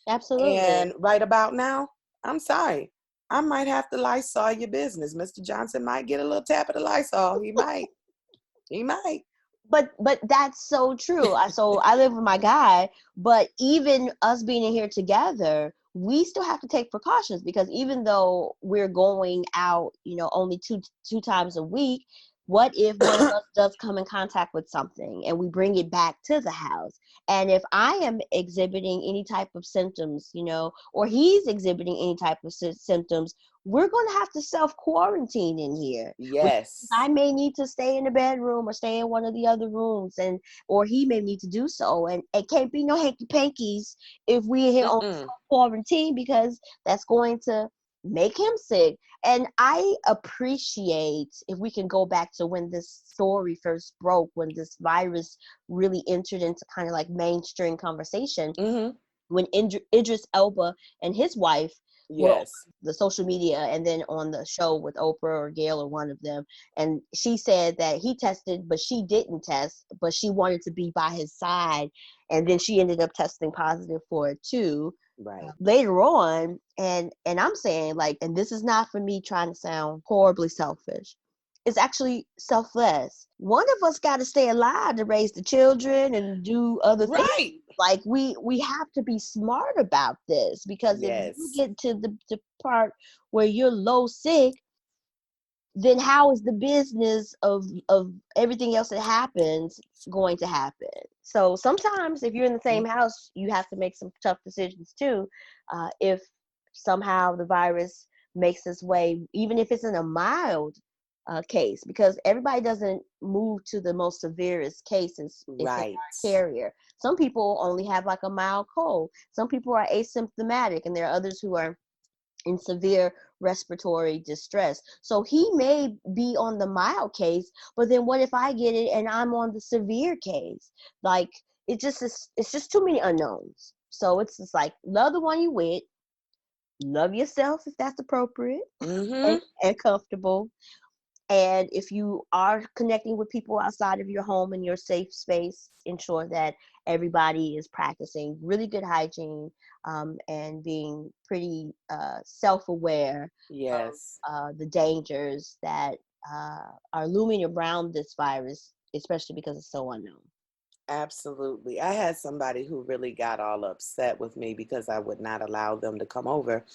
Absolutely. And right about now, I'm sorry. I might have to Lysol your business. Mr. Johnson might get a little tap of the Lysol. He might. He might. But that's so true. So I live with my guy, but even us being in here together, we still have to take precautions, because even though we're going out, only two times a week, what if one of us does come in contact with something and we bring it back to the house? And if I am exhibiting any type of symptoms, or he's exhibiting any type of symptoms, we're going to have to self quarantine in here, which I Yes. may need to stay in the bedroom or stay in one of the other rooms, or he may need to do so. And it can't be no hanky pankies if we're here on Mm-mm. quarantine, because that's going to make him sick. And I appreciate, if we can go back to when this story first broke, when this virus really entered into kind of like mainstream conversation, Mm-hmm. when Idris Elba and his wife were on Yes. the social media and then on the show with Oprah or Gail or one of them, and she said that he tested but she didn't test, but she wanted to be by his side, and then she ended up testing positive for it too Right. later on. And I'm saying, like, and this is not for me trying to sound horribly selfish, it's actually selfless. One of us got to stay alive to raise the children and do other things. Right. Like, we have to be smart about this, because if you Yes. get to the part where you're low sick, then how is the business of everything else that happens going to happen? So sometimes if you're in the same house, you have to make some tough decisions too. If somehow the virus makes its way, even if it's in a mild case, because everybody doesn't move to the most severest cases if they Right. are a carrier. Some people only have like a mild cold. Some people are asymptomatic, and there are others who are in severe respiratory distress. So he may be on the mild case, but then what if I get it and I'm on the severe case? Like, it's just too many unknowns. So it's just like, love the one you with, love yourself if that's appropriate Mm-hmm. and comfortable. And if you are connecting with people outside of your home and your safe space, ensure that everybody is practicing really good hygiene, and being pretty self-aware of Yes. the dangers that are looming around this virus, especially because it's so unknown. Absolutely. I had somebody who really got all upset with me because I would not allow them to come over.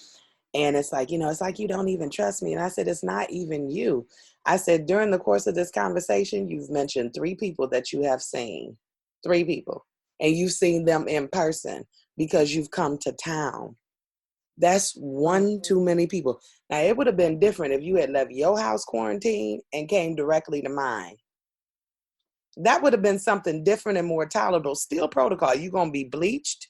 And it's like, it's like you don't even trust me. And I said, it's not even you. I said, during the course of this conversation, you've mentioned 3 people that you have seen, 3 people, and you've seen them in person because you've come to town. That's one Mhm. too many people. Now, it would have been different if you had left your house quarantine and came directly to mine. That would have been something different and more tolerable. Still protocol. You're going to be bleached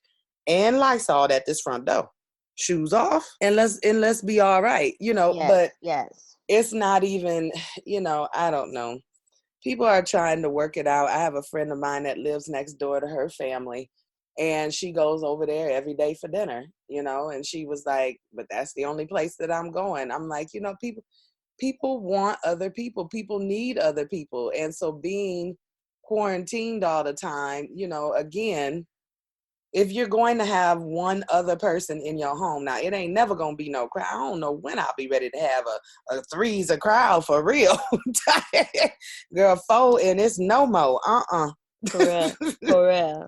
and Lysol at this front door. Shoes off and let's be all right, but Yes, yes. it's not even, I don't know. People are trying to work it out. I have a friend of mine that lives next door to her family, and she goes over there every day for dinner, and she was like, but that's the only place that I'm going. I'm like, people want other people. People need other people. And so being quarantined all the time, again, if you're going to have one other person in your home, now it ain't never gonna be no crowd. I don't know when I'll be ready to have a threes a crowd for real. Girl, four and it's no more. Correct. Correct.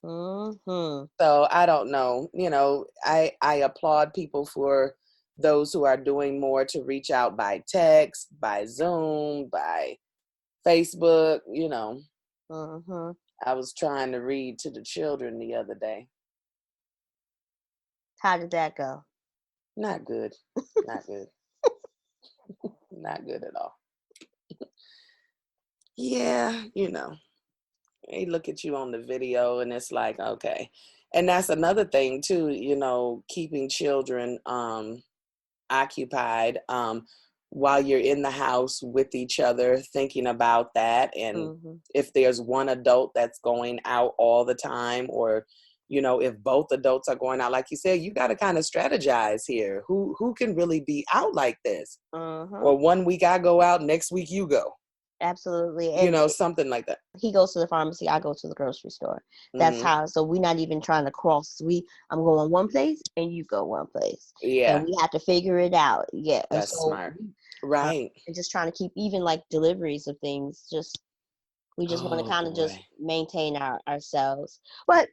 Mm-hmm. So I don't know. I applaud people for those who are doing more to reach out by text, by Zoom, by Facebook. Mm-hmm. I was trying to read to the children the other day. How did that go? Not good. Not good. Not good at all. Yeah, they look at you on the video and it's like, okay. And that's another thing too, keeping children occupied while you're in the house with each other, thinking about that. And Mm-hmm. if there's one adult that's going out all the time, or if both adults are going out, like you said, you got to kind of strategize here. Who can really be out like this? Mm-hmm. Or one week I go out, next week you go. Absolutely. And Something like that. he goes to the pharmacy, I go to the grocery store. That's Hmm. how. So we're not even trying to cross. I'm going one place and you go one place, and Yeah, we have to figure it out. Yeah. And that's so, smart. uh, Right. and just trying to keep even like deliveries of things. We just want to Oh kind of just boy. maintain ourselves. But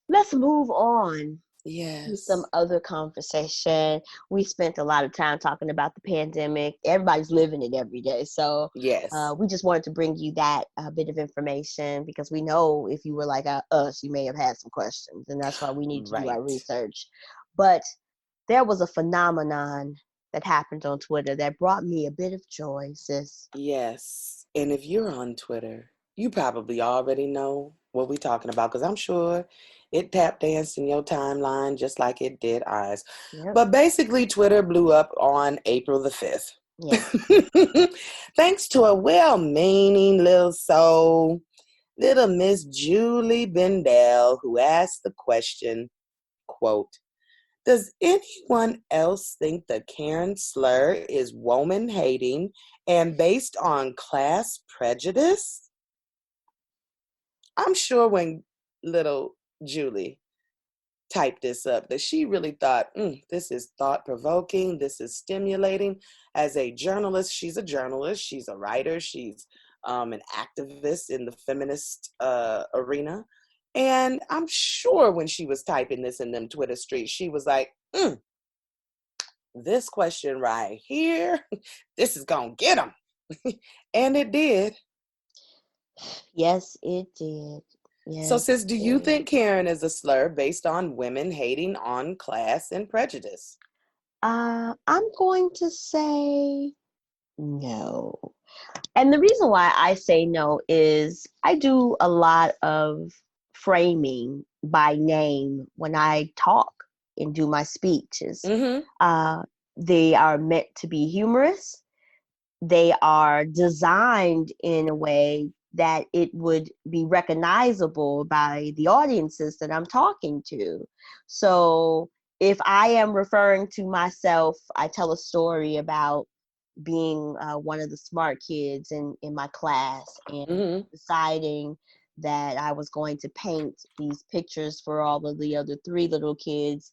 let's move on to some Yes. other conversation. We spent a lot of time talking about the pandemic. Everybody's living it every day. So Yes. we just wanted to bring you that bit of information because we know if you were like us, you may have had some questions. And that's why we need to do our Right. research. But there was a phenomenon that happened on Twitter that brought me a bit of joy, sis. Yes. And if you're on Twitter, you probably already know what we're talking about, because I'm sure it tap danced in your timeline just like it did ours. Yep. But basically, Twitter blew up on April the 5th. Yes. Thanks to a well meaning little soul, little Miss Julie Bendel, who asked the question, quote, does anyone else think the Karen slur is woman hating and based on class prejudice? I'm sure when little Julie typed this up that she really thought, this is thought provoking, this is stimulating. As a journalist, she's a journalist, she's a writer, she's an activist in the feminist arena. And I'm sure when she was typing this in them Twitter streets, she was like, this question right here, this is gonna get them. And it did. Yes, it did. So, Yes, sis, it do you did. think Karen is a slur based on women hating on class and prejudice? I'm going to say no. And the reason why I say no is I do a lot of framing by name when I talk and do my speeches. Mm-hmm. Uh, they are meant to be humorous. They are designed in a way that it would be recognizable by the audiences that I'm talking to. So if I am referring to myself, I tell a story about being one of the smart kids in my class and Mm-hmm. deciding that I was going to paint these pictures for all of the other three little kids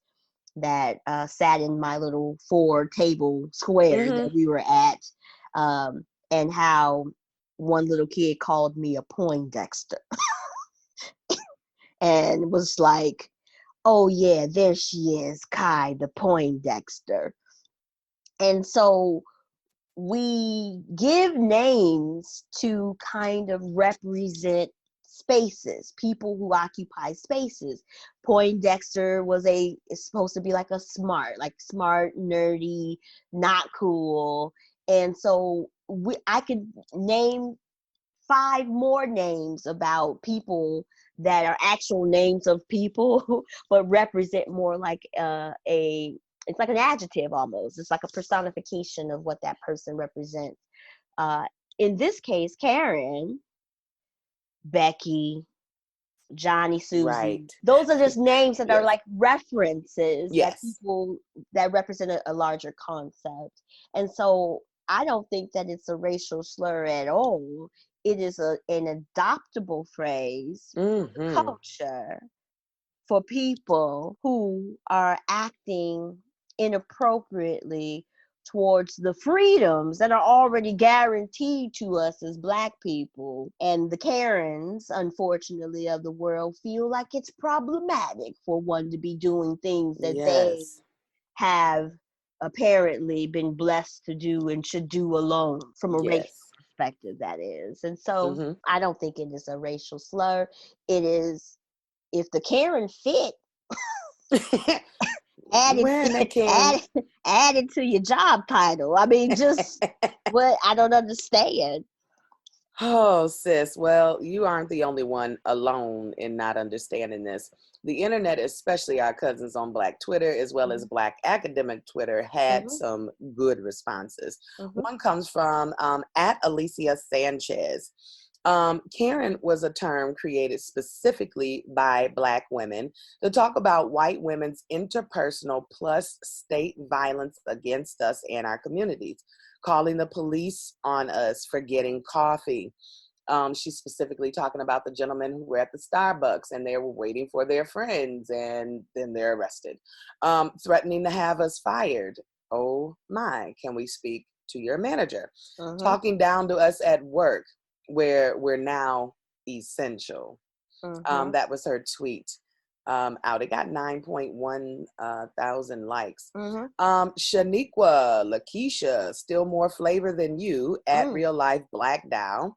that sat in my little four table square Mm-hmm. that we were at, and how one little kid called me a Poindexter and was like, "Oh yeah, there she is, Kai the Poindexter." And so we give names to kind of represent spaces, people who occupy spaces. Poindexter is supposed to be like a smart, nerdy, not cool. And so I could name five more names about people that are actual names of people but represent more like a it's like an adjective almost. It's like a personification of what that person represents. uh in this case, Karen, Becky, Johnny, Right. Susie, those are just names that are Yes. like references that Yes. people that represent a larger concept. And so I don't think that it's a racial slur at all. It is an adoptable phrase for the Mm-hmm. culture, for people who are acting inappropriately towards the freedoms that are already guaranteed to us as Black people. And the Karens, unfortunately, of the world feel like it's problematic for one to be doing things that they Yes. have apparently been blessed to do and should do alone, from a racial Yes. perspective, that is. And so Mm-hmm. I don't think it is a racial slur. It is, if the Karen fit, add it, Wearing that add Karen. it, add it to your job title. I mean, just what I don't understand. Oh, sis. Well, you aren't the only one alone in not understanding this. The internet, especially our cousins on Black Twitter, as well as Mhm, Black academic Twitter, had mhm, some good responses. mhm, One comes from at Alicia Sanchez. Karen was a term created specifically by Black women to talk about white women's interpersonal plus state violence against us and our communities, calling the police on us for getting coffee. She's specifically talking about the gentlemen who were at the Starbucks and they were waiting for their friends and then they're arrested, threatening to have us fired. Oh my, can we speak to your manager? mhm, Talking down to us at work where we're now essential. mhm, That was her tweet. Out. It got 9.1 thousand likes. mhm, Shaniqua, Lakeisha, still more flavor than you at mm. Real Life Black Dow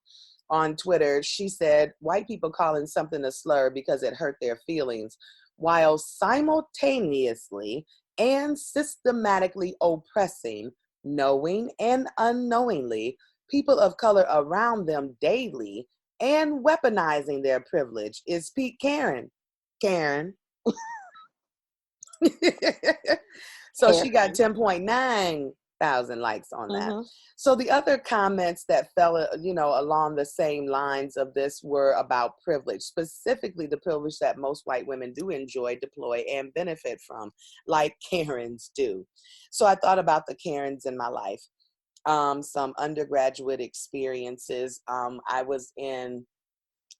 on Twitter. She said, white people calling something a slur because it hurt their feelings, while simultaneously and systematically oppressing, knowing and unknowingly, people of color around them daily and weaponizing their privilege is Pete Karen. Karen. So she got Karen. 10.9 thousand likes on that. Mhm, So the other comments that fell, along the same lines of this were about privilege, specifically the privilege that most white women do enjoy, deploy, and benefit from, like Karens do. So I thought about the Karens in my life. Some undergraduate experiences. I was in,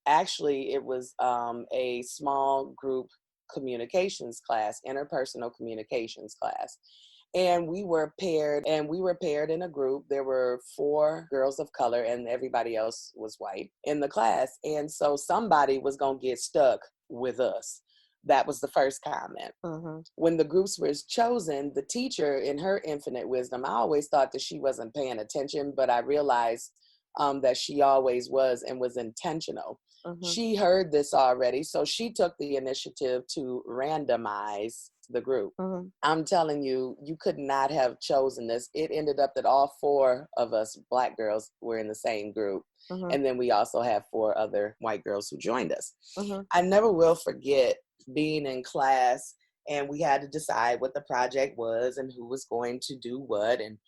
actually, it was a small group communications class, interpersonal communications class. And we were paired in a group. There were 4 girls of color and everybody else was white in the class. And so somebody was going to get stuck with us. That was the first comment. mhm, When the groups were chosen, the teacher, in her infinite wisdom, I always thought that she wasn't paying attention, but I realized that she always was and was intentional. mhm, She heard this already, so she took the initiative to randomize the group. mhm, I'm telling you, you could not have chosen this. It ended up that all 4 of us Black girls were in the same group. mhm, And then we also have 4 other white girls who joined us. mhm, I never will forget being in class and we had to decide what the project was and who was going to do what and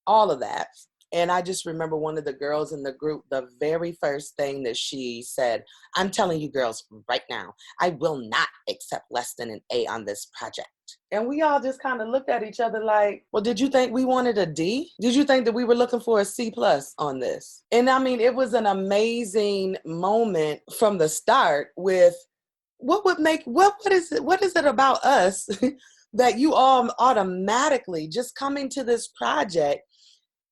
all of that. And I just remember one of the girls in the group, the very first thing that she said, I'm telling you girls right now, I will not accept less than an A on this project. And we all just kind of looked at each other like, well, did you think we wanted a D? Did you think that we were looking for a C plus on this? And I mean, it was an amazing moment from the start with what is it about us that you all automatically just coming to this project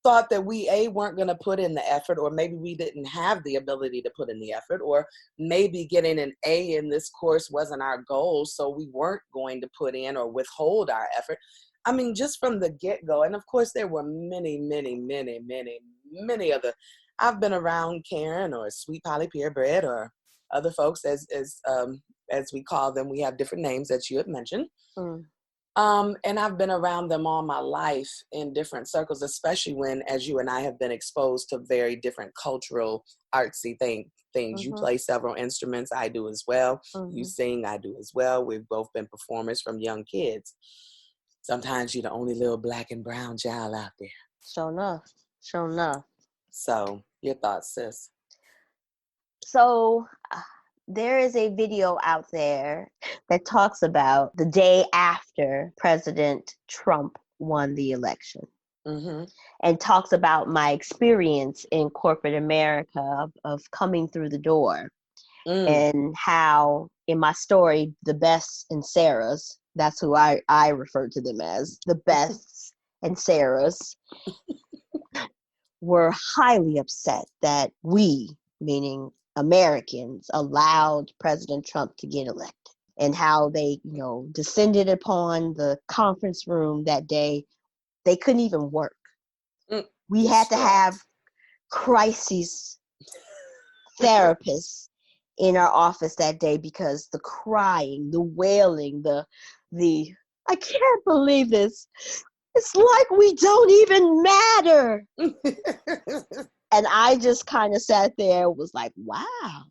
thought that we weren't going to put in the effort, or maybe we didn't have the ability to put in the effort, or maybe getting an A in this course wasn't our goal, so we weren't going to put in or withhold our effort. I mean, just from the get-go. And of course there were many other. I've been around Karen or Sweet Polly Purebred or other folks as we call them. We have different names that you had mentioned. Mm. And I've been around them all my life in different circles, especially when, as you and I have been exposed to very different cultural artsy things. You Mm-hmm. play several instruments, I do as well. You Mm-hmm. sing, I do as well. We've both been performers from young kids. Sometimes you're the only little black and brown child out there. Sure enough. Sure enough. So, your thoughts, sis? So there is a video out there that talks about the day after President Trump won the election, Mm-hmm. and talks about my experience in corporate America of coming through the door, Mm. and how in my story, the Beths and Sarahs, that's who I refer to them as, the Beths and Sarahs, were highly upset that we, meaning Americans, allowed President Trump to get elected, and how they, descended upon the conference room that day. They couldn't even work. Mm. We had to Distraught. have crisis therapists in our office that day because the crying, the wailing, the I can't believe this. It's like we don't even matter. And I just kind of sat there and was like, wow,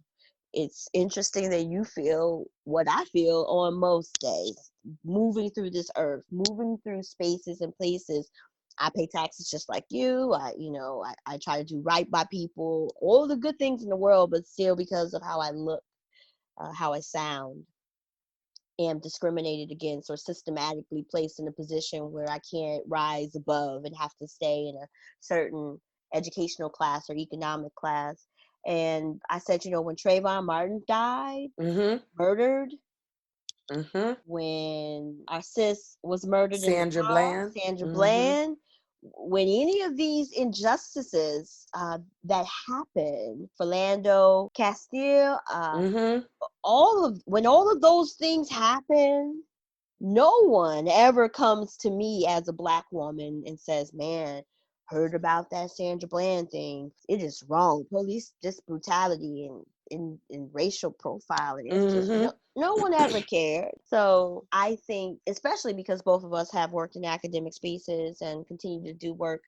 it's interesting that you feel what I feel on most days. Moving through this earth, moving through spaces and places. I pay taxes just like you. I try to do right by people, all the good things in the world, but still because of how I look, how I sound, am discriminated against or systematically placed in a position where I can't rise above and have to stay in a certain educational class or economic class. And I said, when Trayvon Martin died, Mm-hmm. murdered, Mm-hmm. when our sis was murdered in the Sandra Bronx, Bland. Sandra Mm-hmm. Bland, when any of these injustices that happen, Philando Castile, Mm-hmm. when all of those things happen, no one ever comes to me as a Black woman and says, man, heard about that Sandra Bland thing. It is wrong. Police just brutality and racial profiling. It's just Mm-hmm. no one ever cared. So I think, especially because both of us have worked in academic spaces and continue to do work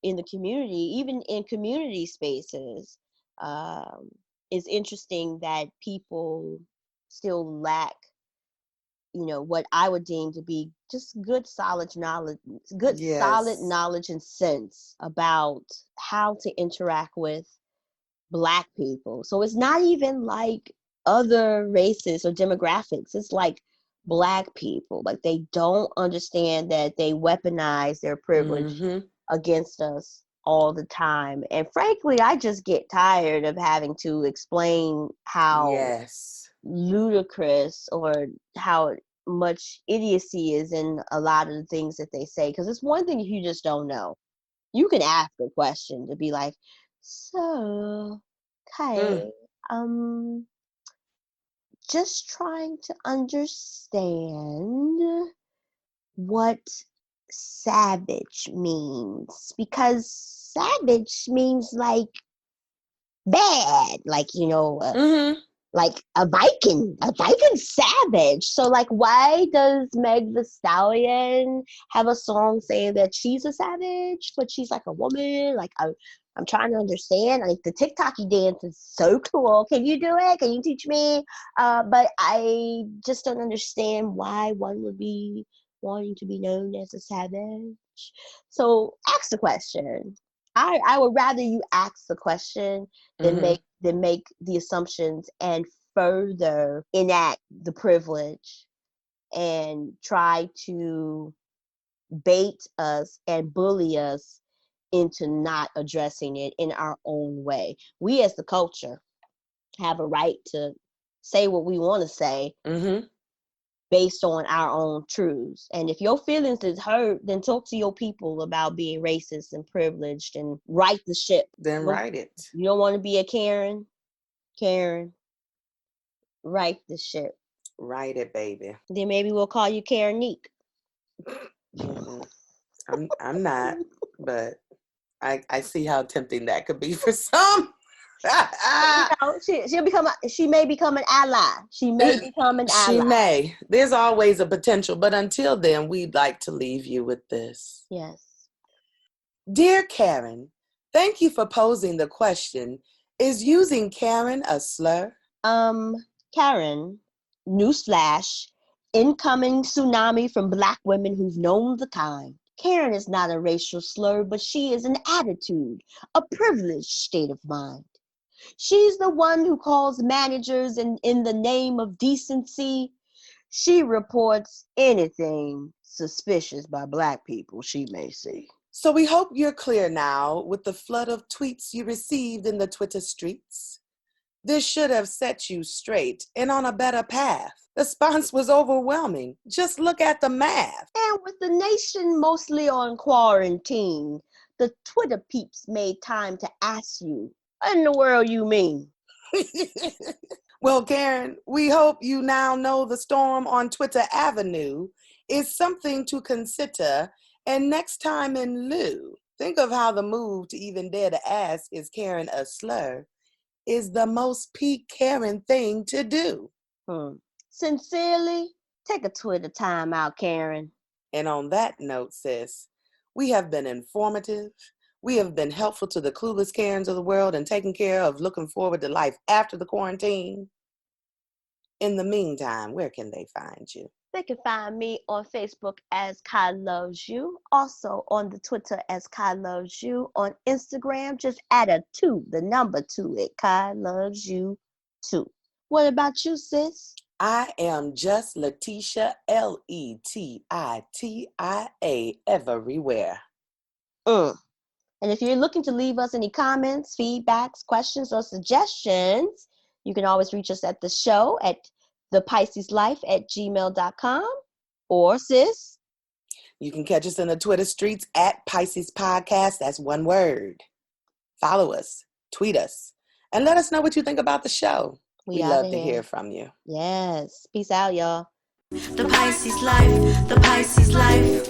in the community, even in community spaces, um, it's interesting that people still lack, what I would deem to be just solid Yes. knowledge and sense about how to interact with Black people. So it's not even like other races or demographics. It's like Black people. Like, they don't understand that they weaponize their privilege Mm-hmm. against us all the time. And frankly, I just get tired of having to explain how Yes. ludicrous or how much idiocy is in a lot of the things that they say. Because it's one thing if you just don't know. You can ask a question to be like, so, Mm. okay, just trying to understand what savage means, because savage means like bad, like, Mm-hmm. like a Viking savage. So like, why does Meg the Stallion have a song saying that she's a savage, but she's like a woman? Like, I'm trying to understand. Like, the TikToky dance is so cool. Can you do it? Can you teach me? But I just don't understand why one would be wanting to be known as a savage. So ask the question. I would rather you ask the question than Mm-hmm. make the assumptions and further enact the privilege and try to bait us and bully us into not addressing it in our own way. We as the culture have a right to say what we want to say Mm-hmm. based on our own truths. And if your feelings is hurt, then talk to your people about being racist and privileged and right the ship. Then write it. You don't want to be a Karen? Karen, right the ship. Write it, baby. Then maybe we'll call you Karen Neek. Mm-mm. I'm not, but I see how tempting that could be for some. You know, she may become an ally. She may become an She ally. may. There's always a potential, but until then, we'd like to leave you with this. Yes. Dear Karen, thank you for posing the question. Is using Karen a slur? Karen, newsflash, incoming tsunami from Black women who've known the kind. Karen is not a racial slur, but she is an attitude, a privileged state of mind. She's the one who calls managers and in the name of decency, she reports anything suspicious by Black people she may see. So we hope you're clear now with the flood of tweets you received in the Twitter streets. This should have set you straight and on a better path. The response was overwhelming. Just look at the math. And with the nation mostly on quarantine, the Twitter peeps made time to ask you, what in the world you mean? Well, Karen, we hope you now know the storm on Twitter Avenue is something to consider. And next time in lieu, think of how the move to even dare to ask, is Karen a slur, is the most peak Karen thing to do. Sincerely, take a Twitter time out, Karen. And on that note, sis, we have been informative. We have been helpful to the clueless Karens of the world and taking care of looking forward to life after the quarantine. In the meantime, where can they find you? They can find me on Facebook as Kai Loves You. Also on the Twitter as Kai Loves You. On Instagram, just add a 2, the number to it. Kai Loves You 2. What about you, sis? I am just Letitia, Letittia, everywhere. And if you're looking to leave us any comments, feedbacks, questions, or suggestions, you can always reach us at the show at thepisceslife@gmail.com. Or, sis? You can catch us in the Twitter streets at Pisces Podcast. That's one word. Follow us, tweet us, and let us know what you think about the show. We love to hear from you. Yes. Peace out, y'all. The Pisces Life, the Pisces Life.